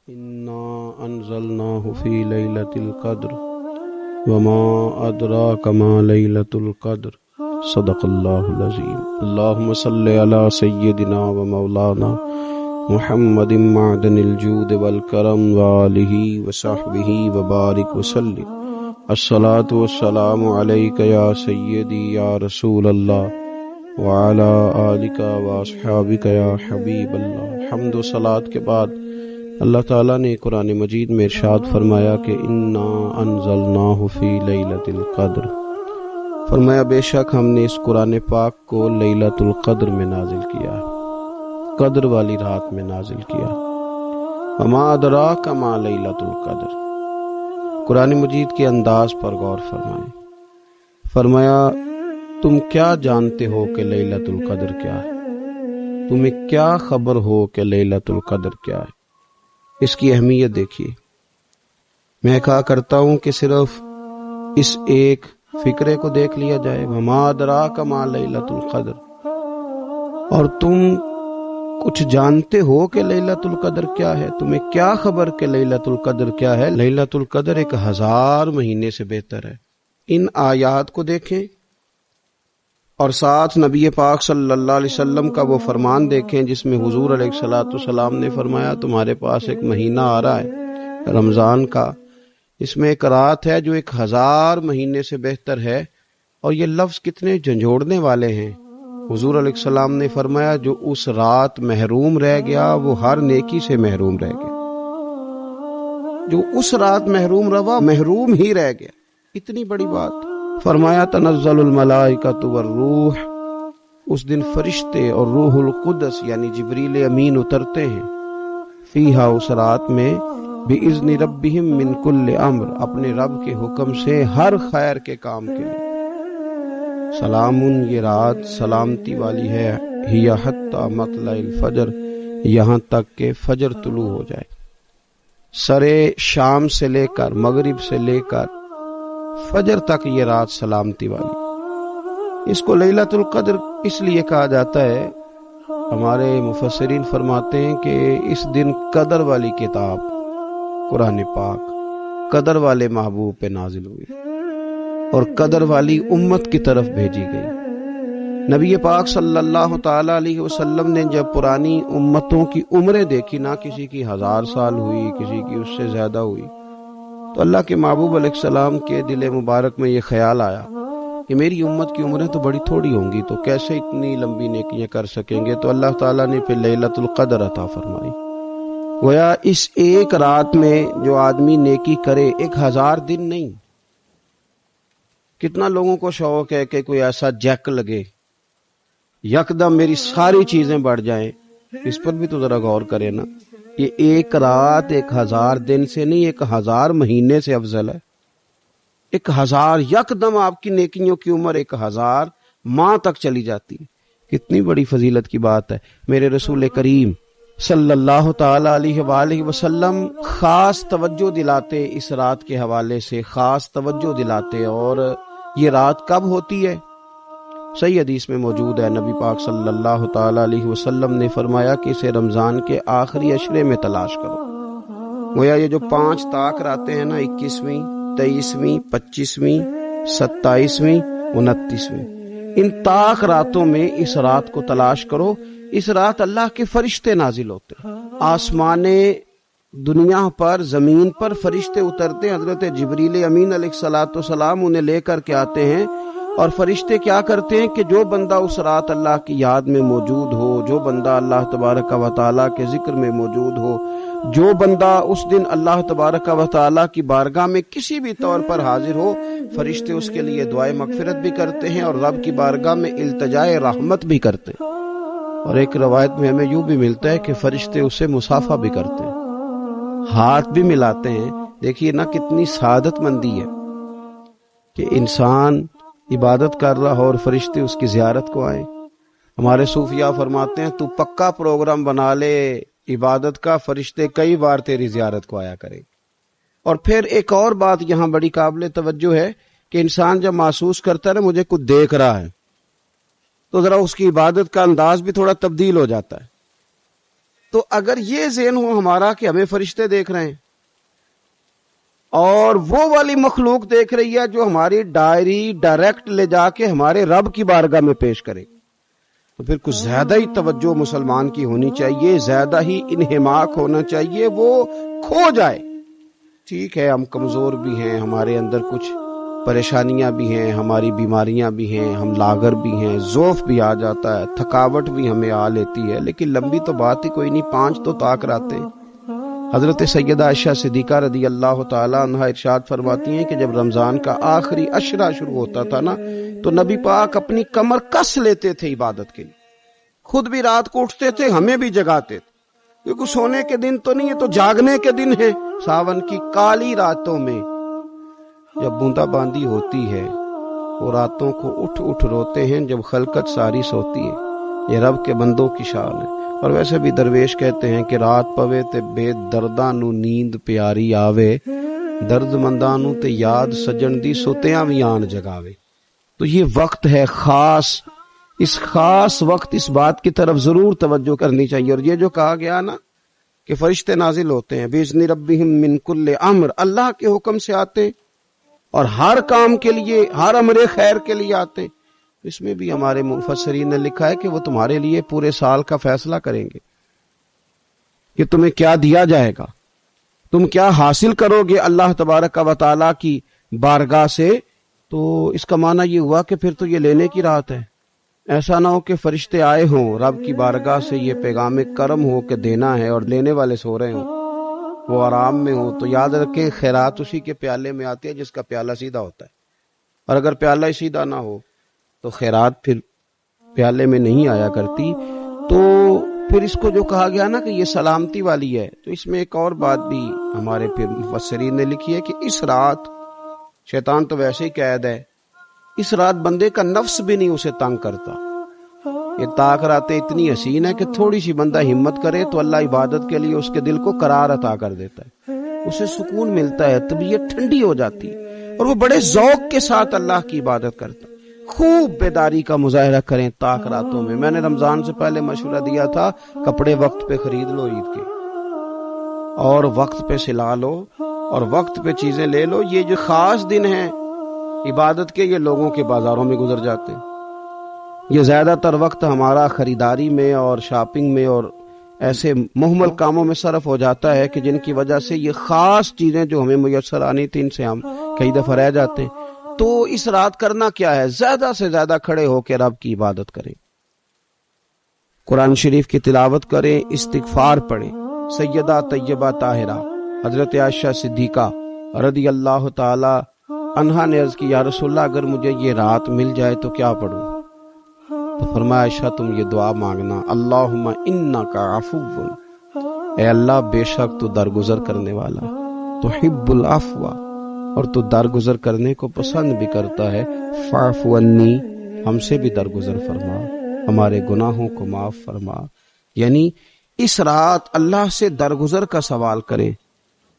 انا انزلناه فی لیلۃ القدر وما ادراک ما لیلۃ القدر صدق اللہ العظیم۔ اللہم صلی علی سیدنا و مولانا محمد معدن الجود والکرم وآلہ وصحبہ وبارک وسلم۔ الصلاۃ والسلام علیک یا سیدی یا رسول اللہ وعلی آلک واصحابک یا حبیب اللہ۔ حمد و صلاۃ کے بعد اللہ تعالیٰ نے قرآن مجید میں ارشاد فرمایا کہ انا انزلناہ فی لیلۃ القدر، فرمایا بے شک ہم نے اس قرآن پاک کو لیلۃ القدر میں نازل کیا ہے، قدر والی رات میں نازل کیا۔ وما ادراک ما لیلۃ القدر، قرآن مجید کے انداز پر غور فرمائیں۔ فرمایا تم کیا جانتے ہو کہ لیلۃ القدر کیا ہے؟ تمہیں کیا خبر ہو کہ لیلۃ القدر کیا ہے؟ اس کی اہمیت دیکھیے۔ میں کہا کرتا ہوں کہ صرف اس ایک فکرے کو دیکھ لیا جائے، وما ادراک ما لیلۃ القدر، اور تم کچھ جانتے ہو کہ لیلۃ القدر کیا ہے؟ تمہیں کیا خبر کہ لیلۃ القدر کیا ہے؟ لیلۃ القدر 1000 مہینے سے بہتر ہے۔ ان آیات کو دیکھیں اور ساتھ نبی پاک صلی اللہ علیہ وسلم کا وہ فرمان دیکھیں جس میں حضور علیہ الصلوۃ والسلام نے فرمایا تمہارے پاس ایک مہینہ آ رہا ہے رمضان کا، اس میں ایک رات ہے جو 1000 مہینے سے بہتر ہے، اور یہ لفظ کتنے جھنجھوڑنے والے ہیں۔ حضور علیہ السلام نے فرمایا جو اس رات محروم رہ گیا وہ ہر نیکی سے محروم رہ گیا، جو اس رات محروم رہا محروم ہی رہ گیا۔ اتنی بڑی بات۔ فرمایا تنزل الملائکۃ والروح، اس دن فرشتے اور روح القدس یعنی جبریل امین اترتے ہیں، فیہا اس رات میں، بِإِذْنِ رَبِّهِمْ مِنْ كُلِّ امر، اپنے رب کے حکم سے ہر خیر کے کام کے لیے۔ سلام، یہ رات سلامتی والی ہے، ہی حتی مطلع الفجر، یہاں تک کہ فجر طلوع ہو جائے۔ سرے شام سے لے کر مغرب سے لے کر فجر تک یہ رات سلامتی والی۔ اس کو لیلۃ القدر اس لیے کہا جاتا ہے، ہمارے مفسرین فرماتے ہیں کہ اس دن قدر والی کتاب قرآن پاک قدر والے محبوب پہ نازل ہوئی اور قدر والی امت کی طرف بھیجی گئی۔ نبی پاک صلی اللہ تعالی علیہ وسلم نے جب پرانی امتوں کی عمریں دیکھی، نہ کسی کی 1000 سال ہوئی، کسی کی اس سے زیادہ ہوئی، تو اللہ کے محبوب علیہ السلام کے دل مبارک میں یہ خیال آیا کہ میری امت کی عمریں تو بڑی تھوڑی ہوں گی، تو کیسے اتنی لمبی نیکیاں کر سکیں گے؟ تو اللہ تعالیٰ نے پھر لیلۃ القدر عطا فرمائی۔ گویا اس ایک رات میں جو آدمی نیکی کرے، 1000 دن نہیں۔ کتنا لوگوں کو شوق ہے کہ کوئی ایسا جیک لگے، یکدم میری ساری چیزیں بڑھ جائیں۔ اس پر بھی تو ذرا غور کرے نا، یہ ایک رات 1000 دن سے نہیں، 1000 مہینے سے افضل ہے۔ 1000 یکدم آپ کی نیکیوں کی عمر 1000 ماہ تک چلی جاتی ہے۔ کتنی بڑی فضیلت کی بات ہے۔ میرے رسول کریم صلی اللہ تعالی علیہ وآلہ وسلم خاص توجہ دلاتے، اس رات کے حوالے سے خاص توجہ دلاتے۔ اور یہ رات کب ہوتی ہے؟ صحیح حدیث میں موجود ہے، نبی پاک صلی اللہ تعالی علیہ وسلم نے فرمایا کہ اسے رمضان کے آخری عشرے میں تلاش کرو۔ گویا یہ جو 5 طاق راتیں ہیں نا، 21ویں، 23ویں، 25ویں، 27ویں، 29ویں، ان طاق راتوں میں اس رات کو تلاش کرو۔ اس رات اللہ کے فرشتے نازل ہوتے ہیں، آسمان دنیا پر، زمین پر فرشتے اترتے ہیں۔ حضرت جبریل امین علیہ الصلوۃ والسلام انہیں لے کر کے آتے ہیں، اور فرشتے کیا کرتے ہیں کہ جو بندہ اس رات اللہ کی یاد میں موجود ہو، جو بندہ اللہ تبارک و تعالیٰ کے ذکر میں موجود ہو، جو بندہ اس دن اللہ تبارک و تعالیٰ کی بارگاہ میں کسی بھی طور پر حاضر ہو، فرشتے اس کے لیے دعائے مغفرت بھی کرتے ہیں اور رب کی بارگاہ میں التجائے رحمت بھی کرتے ہیں۔ اور ایک روایت میں ہمیں یوں بھی ملتا ہے کہ فرشتے اسے مصافحہ بھی کرتے ہیں، ہاتھ بھی ملاتے ہیں۔ دیکھیے نا کتنی سعادت مندی ہے کہ انسان عبادت کر رہا ہو اور فرشتے اس کی زیارت کو آئیں۔ ہمارے صوفیاء فرماتے ہیں تو پکا پروگرام بنا لے عبادت کا، فرشتے کئی بار تیری زیارت کو آیا کریں۔ اور پھر ایک اور بات یہاں بڑی قابل توجہ ہے کہ انسان جب محسوس کرتا ہے نا مجھے کچھ دیکھ رہا ہے، تو ذرا اس کی عبادت کا انداز بھی تھوڑا تبدیل ہو جاتا ہے۔ تو اگر یہ ذہن ہو ہمارا کہ ہمیں فرشتے دیکھ رہے ہیں اور وہ والی مخلوق دیکھ رہی ہے جو ہماری ڈائری ڈائریکٹ لے جا کے ہمارے رب کی بارگاہ میں پیش کرے، تو پھر کچھ زیادہ ہی توجہ مسلمان کی ہونی چاہیے، زیادہ ہی انہماک ہونا چاہیے، وہ کھو جائے۔ ٹھیک ہے ہم کمزور بھی ہیں، ہمارے اندر کچھ پریشانیاں بھی ہیں، ہماری بیماریاں بھی ہیں، ہم لاغر بھی ہیں، ضعف بھی آ جاتا ہے، تھکاوٹ بھی ہمیں آ لیتی ہے، لیکن لمبی تو بات ہی کوئی نہیں، 5 تو طاق رہتے ہیں۔ حضرت سیدہ عائشہ صدیقہ رضی اللہ تعالی عنہا ارشاد فرماتی ہیں کہ جب رمضان کا آخری عشرہ شروع ہوتا تھا نا تو نبی پاک اپنی کمر کس لیتے تھے عبادت کے لیے، خود بھی رات کو اٹھتے تھے، ہمیں بھی جگاتے تھے، کیونکہ سونے کے دن تو نہیں ہے، تو جاگنے کے دن ہے۔ ساون کی کالی راتوں میں جب بوندا باندی ہوتی ہے، وہ راتوں کو اٹھ اٹھ روتے ہیں جب خلقت ساری سوتی ہے۔ یہ رب کے بندوں کی شان ہے۔ اور ویسے بھی درویش کہتے ہیں کہ رات پوے تے بے درداں نو نیند پیاری آوے، درد منداں نو تے یاد سجن دی سوتیاں وی آن جگاوے۔ تو یہ وقت ہے خاص، اس خاص وقت اس بات کی طرف ضرور توجہ کرنی چاہیے۔ اور یہ جو کہا گیا نا کہ فرشتے نازل ہوتے ہیں بِإِذْنِ رَبِّهِمْ مِنْ كُلِّ امر، اللہ کے حکم سے آتے ہیں اور ہر کام کے لیے، ہر امر خیر کے لیے آتے ہیں۔ اس میں بھی ہمارے مفسرین نے لکھا ہے کہ وہ تمہارے لیے پورے سال کا فیصلہ کریں گے کہ تمہیں کیا دیا جائے گا، تم کیا حاصل کرو گے اللہ تبارک و تعالیٰ کی بارگاہ سے۔ تو اس کا معنی یہ ہوا کہ پھر تو یہ لینے کی رات ہے۔ ایسا نہ ہو کہ فرشتے آئے ہوں رب کی بارگاہ سے یہ پیغام کرم ہو کہ دینا ہے اور لینے والے سو رہے ہوں، وہ آرام میں ہوں۔ تو یاد رکھیں خیرات اسی کے پیالے میں آتی ہے جس کا پیالہ سیدھا ہوتا ہے، اور اگر پیالہ ہی سیدھا نہ ہو تو خیرات پھر پیالے میں نہیں آیا کرتی۔ تو پھر اس کو جو کہا گیا نا کہ یہ سلامتی والی ہے، تو اس میں ایک اور بات بھی ہمارے پھر مفسرین نے لکھی ہے کہ اس رات شیطان تو ویسے ہی قید ہے، اس رات بندے کا نفس بھی نہیں اسے تنگ کرتا۔ یہ طاق راتیں اتنی حسین ہے کہ تھوڑی سی بندہ ہمت کرے تو اللہ عبادت کے لیے اس کے دل کو قرار عطا کر دیتا ہے، اسے سکون ملتا ہے، طبیعت ٹھنڈی ہو جاتی ہے اور وہ بڑے ذوق کے ساتھ اللہ کی عبادت کرتا ہے۔ خوب بیداری کا مظاہرہ کریں طاق راتوں میں۔ میں نے رمضان سے پہلے مشورہ دیا تھا کپڑے وقت پہ خرید لو عید کے، اور وقت پہ سلا لو اور وقت پہ چیزیں لے لو۔ یہ جو خاص دن ہیں عبادت کے، یہ لوگوں کے بازاروں میں گزر جاتے ہیں۔ یہ زیادہ تر وقت ہمارا خریداری میں اور شاپنگ میں اور ایسے مہمل کاموں میں صرف ہو جاتا ہے کہ جن کی وجہ سے یہ خاص چیزیں جو ہمیں میسر آنی تھی ان سے ہم کئی دفعہ رہ جاتے ہیں۔ تو اس رات کرنا کیا ہے؟ زیادہ سے زیادہ کھڑے ہو کے رب کی عبادت کریں، قرآن شریف کی تلاوت کریں، استغفار پڑھیں۔ سیدہ طیبہ طاہرہ حضرت عائشہ صدیقہ رضی اللہ تعالی عنہا نے عرض کی یا رسول اللہ اگر مجھے یہ رات مل جائے تو کیا پڑھوں؟ تو فرمایا عائشہ تم یہ دعا مانگنا، اللہم انک عفو، اے اللہ بے شک تو درگزر کرنے والا، تحب العفو، اور تو درگزر کرنے کو پسند بھی کرتا ہے، فاعف عنی، ہم سے بھی درگزر فرما، ہمارے گناہوں کو معاف فرما۔ یعنی اس رات اللہ سے درگزر کا سوال کریں۔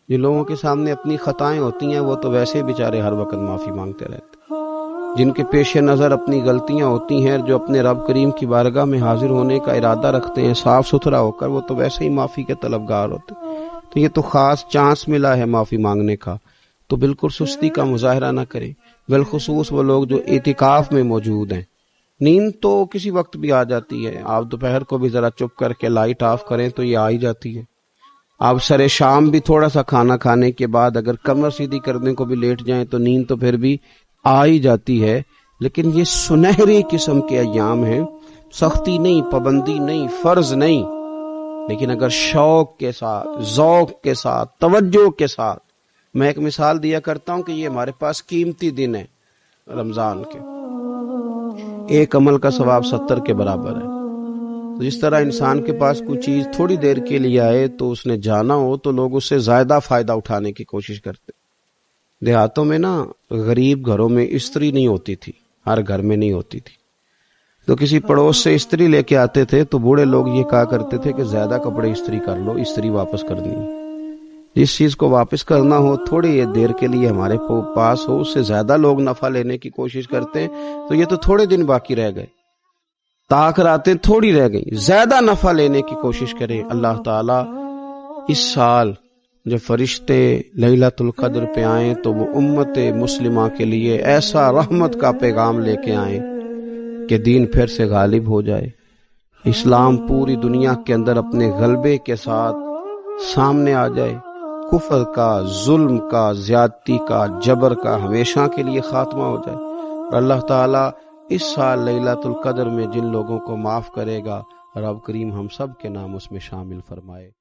جن لوگوں کے سامنے اپنی خطائیں ہوتی ہیں وہ تو ویسے بیچارے ہر وقت معافی مانگتے رہتے ہیں، جن کے پیش نظر اپنی غلطیاں ہوتی ہیں، جو اپنے رب کریم کی بارگاہ میں حاضر ہونے کا ارادہ رکھتے ہیں صاف ستھرا ہو کر، وہ تو ویسے ہی معافی کے طلبگار ہوتے ہیں۔ تو یہ تو خاص چانس ملا ہے معافی مانگنے کا، تو بالکل سستی کا مظاہرہ نہ کریں، بالخصوص وہ لوگ جو اعتکاف میں موجود ہیں۔ نیند تو کسی وقت بھی آ جاتی ہے، آپ دوپہر کو بھی ذرا چپ کر کے لائٹ آف کریں تو یہ آ ہی جاتی ہے۔ آپ سر شام بھی تھوڑا سا کھانا کھانے کے بعد اگر کمر سیدھی کرنے کو بھی لیٹ جائیں تو نیند تو پھر بھی آ ہی جاتی ہے۔ لیکن یہ سنہری قسم کے ایام ہیں، سختی نہیں، پابندی نہیں، فرض نہیں، لیکن اگر شوق کے ساتھ، ذوق کے ساتھ، توجہ کے ساتھ۔ میں ایک مثال دیا کرتا ہوں کہ یہ ہمارے پاس قیمتی دن ہے رمضان کے، ایک عمل کا ثواب 70 کے برابر ہے۔ تو جس طرح انسان کے پاس کوئی چیز تھوڑی دیر کے لیے آئے تو اس نے جانا ہو تو لوگ اس سے زیادہ فائدہ اٹھانے کی کوشش کرتے۔ دیہاتوں میں نا غریب گھروں میں استری نہیں ہوتی تھی، ہر گھر میں نہیں ہوتی تھی، تو کسی پڑوس سے استری لے کے آتے تھے تو بوڑھے لوگ یہ کہا کرتے تھے کہ زیادہ کپڑے استری کر لو، استری واپس کرنی ہے۔ جس چیز کو واپس کرنا ہو تھوڑی دیر کے لیے ہمارے پاس ہو، اس سے زیادہ لوگ نفع لینے کی کوشش کرتے ہیں، تو یہ تو تھوڑے دن باقی رہ گئے۔ طاق راتیں تھوڑی رہ گئی، زیادہ نفع لینے کی کوشش کریں۔ اللہ تعالیٰ اس سال جب فرشتے لیلۃ القدر پہ آئیں تو وہ امت مسلمہ کے لیے ایسا رحمت کا پیغام لے کے آئیں کہ دین پھر سے غالب ہو جائے، اسلام پوری دنیا کے اندر اپنے غلبے کے ساتھ سامنے آ جائے، کفر کا، ظلم کا، زیادتی کا، جبر کا ہمیشہ کے لیے خاتمہ ہو جائے۔ اور اللہ تعالیٰ اس سال لیلۃ القدر میں جن لوگوں کو معاف کرے گا، رب کریم ہم سب کے نام اس میں شامل فرمائے۔